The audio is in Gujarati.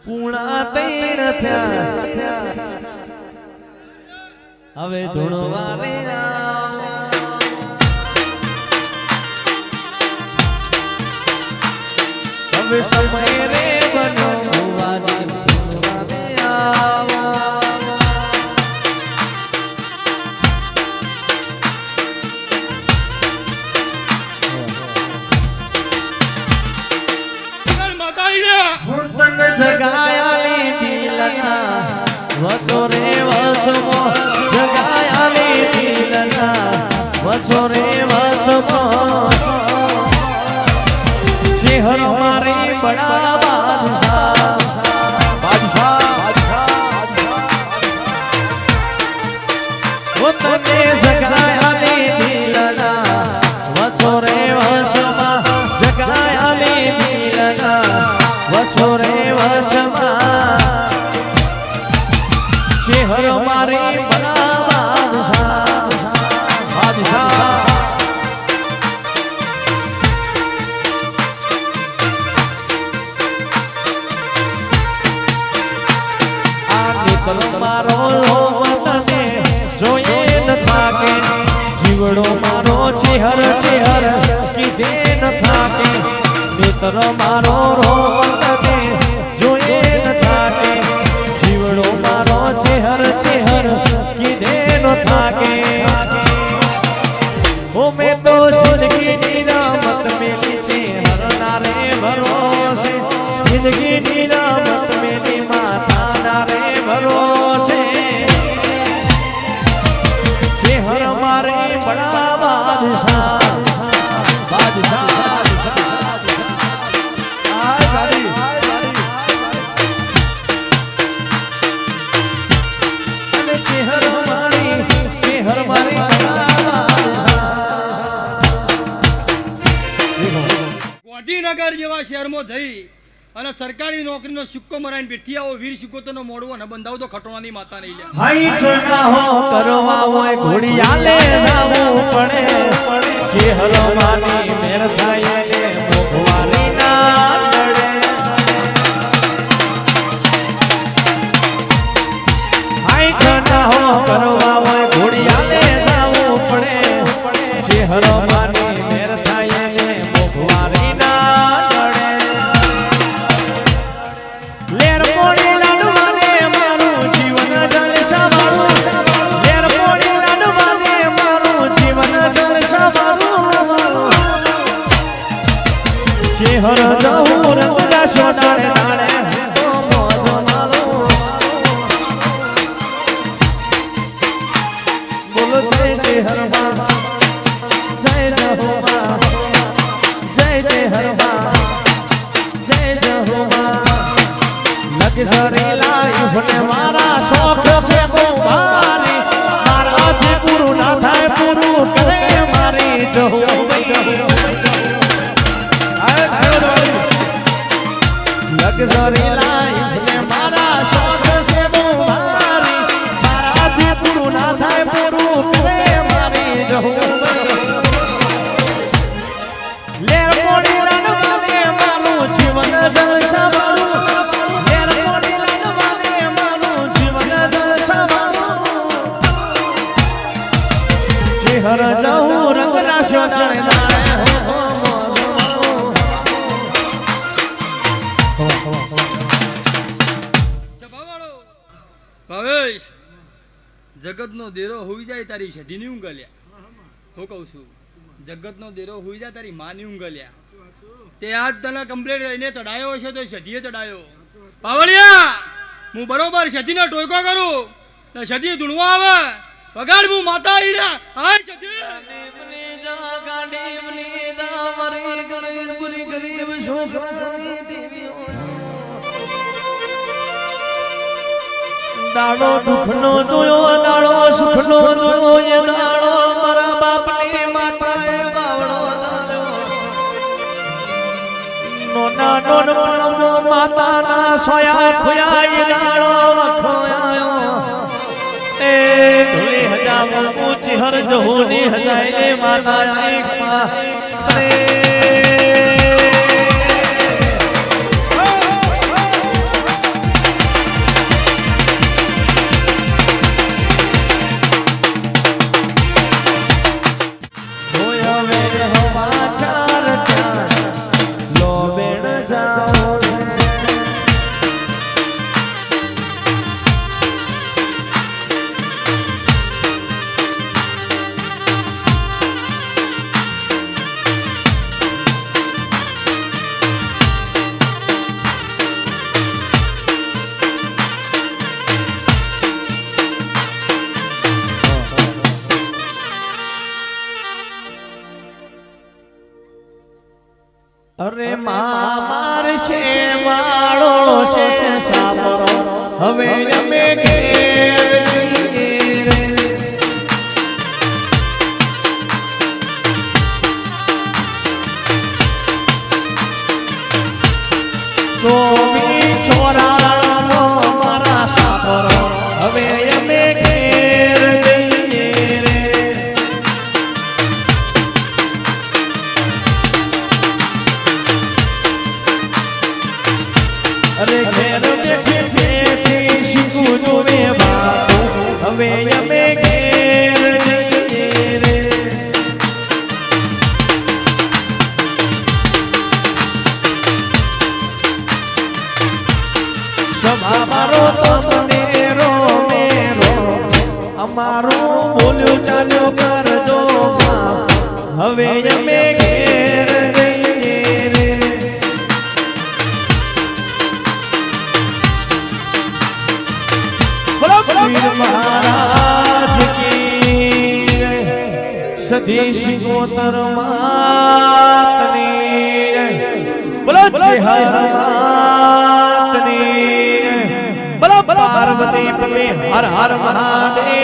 પૂણા તૈણ થયા હવે ધૂણવા રે હવે સમય રે બનો ભુવાજી ધૂણવા રે જગાયાલી દિલના વચો રે વચમો જગાયાલી દિલના વચો રે વચમો શેહર મારી બડા બાદશાહ વો તને જગાયાલી દિલના વચો રે વચમો જગાયાલી દિલના વચો રે શેહર મારી બડા બાદશાહ આ મિત્ર મારો વતને જોઈએ ન થાકે જીવડો મારો ચેહર ચેહર કીધે ન થાકે મિત્ર મારો વતને જોઈએ ન થાકે જીવડો મારો ચેહર ચેહર કીધે નો થાકે ઓ મેં તો જિંદગી રમત મેલી છે હરના રે ભરોસે જિંદગી રમત મેલી માતા રે ભરોસે ચેહર મારે બડા બાદશાહ ગાંધીનગર જેવા શહેરમાં જઈ અને સરકારી નોકરીનો સિક્કો મરાઈને પીઠી આવો વીર સિક્કોતરનો મોડવો ન બંધાવ તો ખટોણાની માતા નહીં લે હાઈ સોના હો કરવા હોય ઘોડિયાલે જાવું પડે ચેહર માની મેર થાય લે મોખવારી ના લડે હાઈ સોના હો કરવા હોય ઘોડિયાલે જાવું પડે ચેહર માની મેર થાય લે મોખવારી ના ચેહર જહું રંગના શોડાણે દાણે તો મોજ મારો બોલો જય ચેહર માં જય જહુમાં જય ચેહર માં જય જહુમાં લગઝરી લાઈફ ને મારા શોખ છે તો મારી મારાથી પૂરું ના થાય પૂરું કરે મારી જહું લગઝરી લાઈફ ને મારા શોખ છે બહુ મારી મારાથી પૂરું ના થાય પૂરું કરે મારી જહું લેર મોડી રણવાને મારું જીવન જલસા મારું લેર મોડી રણવાને મારું જીવન જલસા મારું ચેહર જહું રંગના શોષણ દાણે ભાવેશ જગતનો દેરો હોઈ જાય તારી સધીની ઊંઘલ્યા હું કહું છું જગતનો દેરો હોઈ જાય તારી માની ઊંઘલ્યા તે આજ તને કમ્પ્લેટ એને ચડાયો છે તો સધીએ ચડાયો પાવળિયા હું બરોબર સધીને ટોયકો કરું ને સધી ધૂણવા આવે પગાડ હું માતા આવી રહ્યા હાય સધી દાડો દુખનો જોયો દાડો સુખનો જોયો એ દાડો મારા બાપની માતાએ બાવડો દાડો નોના નોનપણનો માતાના સોયા ખોયા એ દાડો ખોયાયો એ ધોળી હજામો પૂછી હર જહોની હજાય માતા એક માં અરે મારશે માળો છે સાપરો હવે અમે ઘેર જઈએ રે. ચોવી છોરાનો મારા સાપરો હવે અમે ઘેર જઈએ રે. અરે ઘેર બેઠી બેઠી શીખું જોવે બાપુ હવે અમે ઘેર જઈએ રે. સભા મારો તો મેરો મેરો અમારું બોલ્યો ચાલ્યો કરજો બાપ હવે અમે ઘેર જઈએ રે. વીર મહારાજ કી જય. સધી શિકોતર માતની જય. બોલો જય હર માતની જય. બોલો પાર્વતી પતિ હર હર મહાદેવ.